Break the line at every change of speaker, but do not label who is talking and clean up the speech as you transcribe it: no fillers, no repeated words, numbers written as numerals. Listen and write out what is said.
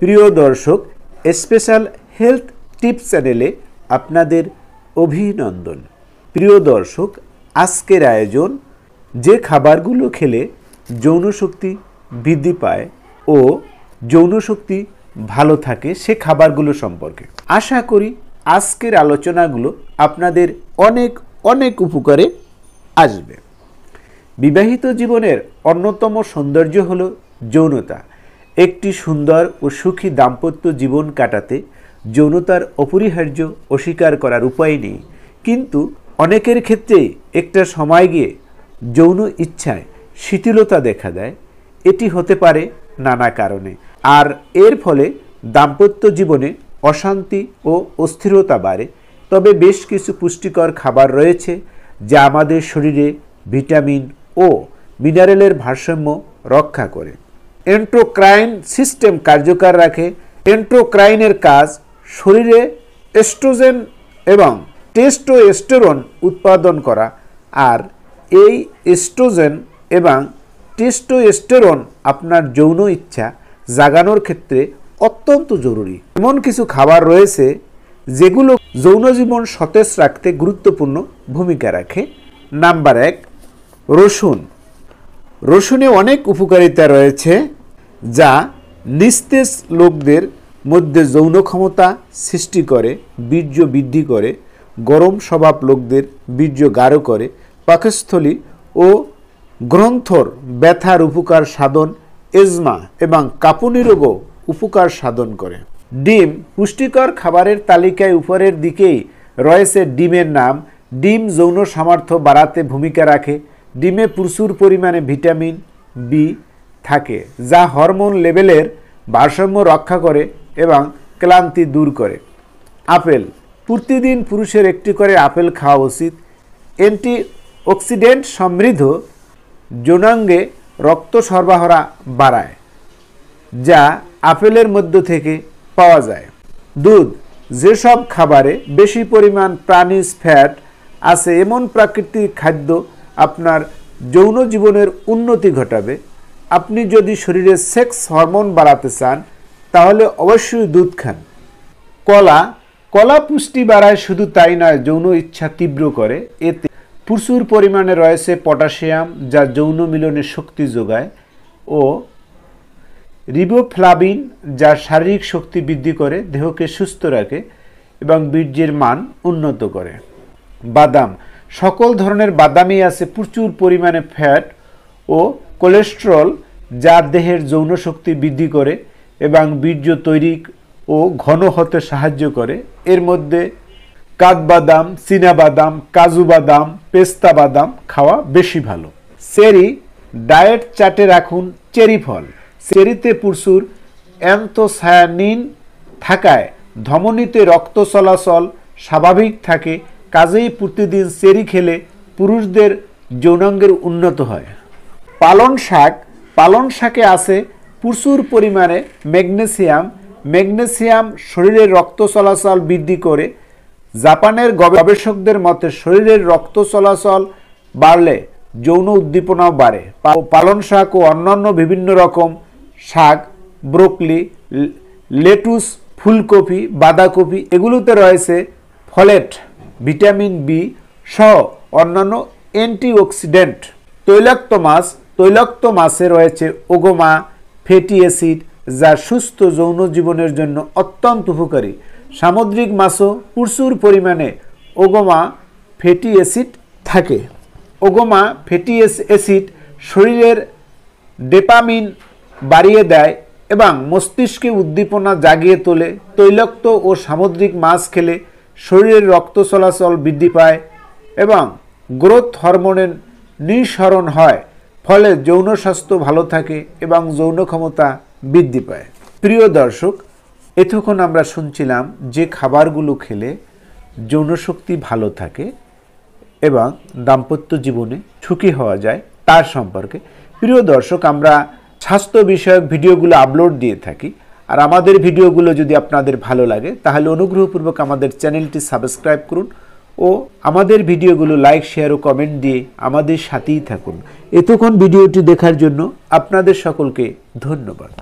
প্রিয় দর্শক, special health tips চ্যানেলে আপনাদের অভিনন্দন। প্রিয় দর্শক, আজকের আয়োজন যে খাবারগুলো খেলে যৌনশক্তি বৃদ্ধি পায় ও যৌনশক্তি ভালো থাকে সে খাবারগুলো সম্পর্কে। আশা করি আজকের আলোচনাগুলো আপনাদের অনেক অনেক উপকারে আসবে। বিবাহিত জীবনের অন্যতম সৌন্দর্য হল যৌনতা। একটি সুন্দর ও সুখী দাম্পত্য জীবন কাটাতে যৌনতার অপরিহার্য অস্বীকার করার উপায় নেই, কিন্তু অনেকের ক্ষেত্রেই একটা সময় গিয়ে যৌন ইচ্ছায় শিথিলতা দেখা দেয়। এটি হতে পারে নানা কারণে, আর এর ফলে দাম্পত্য জীবনে অশান্তি ও অস্থিরতা বাড়ে। তবে বেশ কিছু পুষ্টিকর খাবার রয়েছে যা আমাদের শরীরে ভিটামিন ও মিনারেলের ভারসাম্য রক্ষা করে, এন্ডোক্রাইন সিস্টেম কার্যকর রাখে। এন্ডোক্রাইনের কাজ শরীরে এস্ট্রোজেন এবং টেস্টোস্টেরন উৎপাদন করা, আর এই এস্ট্রোজেন এবং টেস্টোস্টেরন আপনার যৌন ইচ্ছা জাগানোর ক্ষেত্রে অত্যন্ত জরুরি। এমন কিছু খাবার রয়েছে যেগুলো যৌন জীবন সতেজ রাখতে গুরুত্বপূর্ণ ভূমিকা রাখে। নাম্বার 1, রসুন। রসুনে অনেক উপকারিতা রয়েছে যা নিস্তেজ লোকদের মধ্যে যৌন ক্ষমতা সৃষ্টি করে, বীর্য বৃদ্ধি করে, গরম স্বভাব লোকদের বীর্য গাঢ় করে, পাকস্থলী ও গ্রন্থর ব্যথার উপকার সাধন, এজমা এবং কাঁপুনি রোগও উপকার সাধন করে। ডিম। পুষ্টিকর খাবারের তালিকায় উপরের দিকেই রয়েছে ডিমের নাম। ডিম যৌন সামর্থ্য বাড়াতে ভূমিকা রাখে। ডিমে প্রচুর পরিমাণে ভিটামিন বি থাকে যা হরমোন লেভেলের ভারসাম্য রক্ষা করে এবং ক্লান্তি দূর করে। আপেল। প্রতিদিন পুরুষের একটি করে আপেল খাওয়া উচিত। অ্যান্টিঅক্সিডেন্ট সমৃদ্ধ, যৌনাঙ্গে রক্ত সরবরাহ বাড়ায়, যা আপেলের মধ্য থেকে পাওয়া যায়। দুধ। যেসব খাবারে বেশি পরিমাণ প্রাণীজ ফ্যাট আছে এমন প্রাকৃতিক খাদ্য আপনার যৌন জীবনের উন্নতি ঘটাবে। আপনি যদি শরীরে সেক্স হরমোন বাড়াতে চান তাহলে অবশ্যই দুধ খান। কলা। কলা পুষ্টি বাড়ায়, শুধু তাই নয়, যৌন ইচ্ছা তীব্র করে। এতে প্রচুর পরিমাণে রয়েছে পটাশিয়াম যা যৌন মিলনে শক্তি যোগায়, ও রিবোফ্লাভিন যা শারীরিক শক্তি বৃদ্ধি করে, দেহকে সুস্থ রাখে এবং বীর্যের মান উন্নত করে। বাদাম। সকল ধরনের বাদামই আছে প্রচুর পরিমাণে ফ্যাট ও কোলেস্টেরল যা দেহের যৌন শক্তি বৃদ্ধি করে এবং বীর্য তৈরি ও ঘন হতে সাহায্য করে। এর মধ্যে কাঠবাদাম, চীনাবাদাম, কাজু বাদাম, পেস্তা বাদাম খাওয়া বেশি ভালো। চেরি। ডায়েট চার্টে রাখুন চেরি ফল। চেরিতে প্রচুর অ্যান্থোসায়ানিন থাকায় ধমনীতে রক্ত চলাচল স্বাভাবিক থাকে, কাজেই প্রতিদিন চেরি খেলে পুরুষদের যৌনাঙ্গের উন্নত হয়। পালং শাক। পালং শাকে আছে প্রচুর পরিমাণে ম্যাগনেসিয়াম। ম্যাগনেসিয়াম শরীরের রক্ত চলাচল বৃদ্ধি করে। জাপানের গবেষকদের মতে শরীরের রক্ত চলাচল বাড়লে যৌন উদ্দীপনাও বাড়ে। পালং শাক ও অন্যান্য বিভিন্ন রকম শাক, ব্রোকলি, লেটুস, ফুলকপি, বাঁধাকপি এগুলোতে রয়েছে ফলেট, ভিটামিন বি সহ অন্যান্য অ্যান্টিঅক্সিডেন্ট। তৈলাক্ত মাছ। তৈলাক্ত মাছে রয়েছে ওমেগা ফ্যাটি অ্যাসিড যা সুস্থ যৌন জীবনের জন্য অত্যন্ত উপকারী। সামুদ্রিক মাছও প্রচুর পরিমাণে ওমেগা ফ্যাটি অ্যাসিড থাকে। ওমেগা ফ্যাটি অ্যাসিড শরীরের ডোপামিন বাড়িয়ে দেয় এবং মস্তিষ্কে উদ্দীপনা জাগিয়ে তোলে। তৈলাক্ত ও সামুদ্রিক মাছ খেলে শরীরের রক্ত চলাচল বৃদ্ধি পায় এবং গ্রোথ হরমোনের নিঃসরণ হয়, ফলে যৌন স্বাস্থ্য ভালো থাকে এবং যৌন ক্ষমতা বৃদ্ধি পায়। প্রিয় দর্শক, এতক্ষণ আমরা শুনছিলাম যে খাবারগুলো খেলে যৌনশক্তি ভালো থাকে এবং দাম্পত্য জীবনে সুখী হওয়া যায় তার সম্পর্কে। প্রিয় দর্শক, আমরা স্বাস্থ্য বিষয়ক ভিডিওগুলো আপলোড দিয়ে থাকি, আর আমাদের ভিডিওগুলো যদি আপনাদের ভালো লাগে তাহলে অনুগ্রহপূর্বক আমাদের চ্যানেলটি সাবস্ক্রাইব করুন ও আমাদের ভিডিওগুলো লাইক, শেয়ার ও কমেন্ট দিয়ে আমাদের সাথেই থাকুন। এতক্ষণ ভিডিওটি দেখার জন্য আপনাদের সকলকে ধন্যবাদ।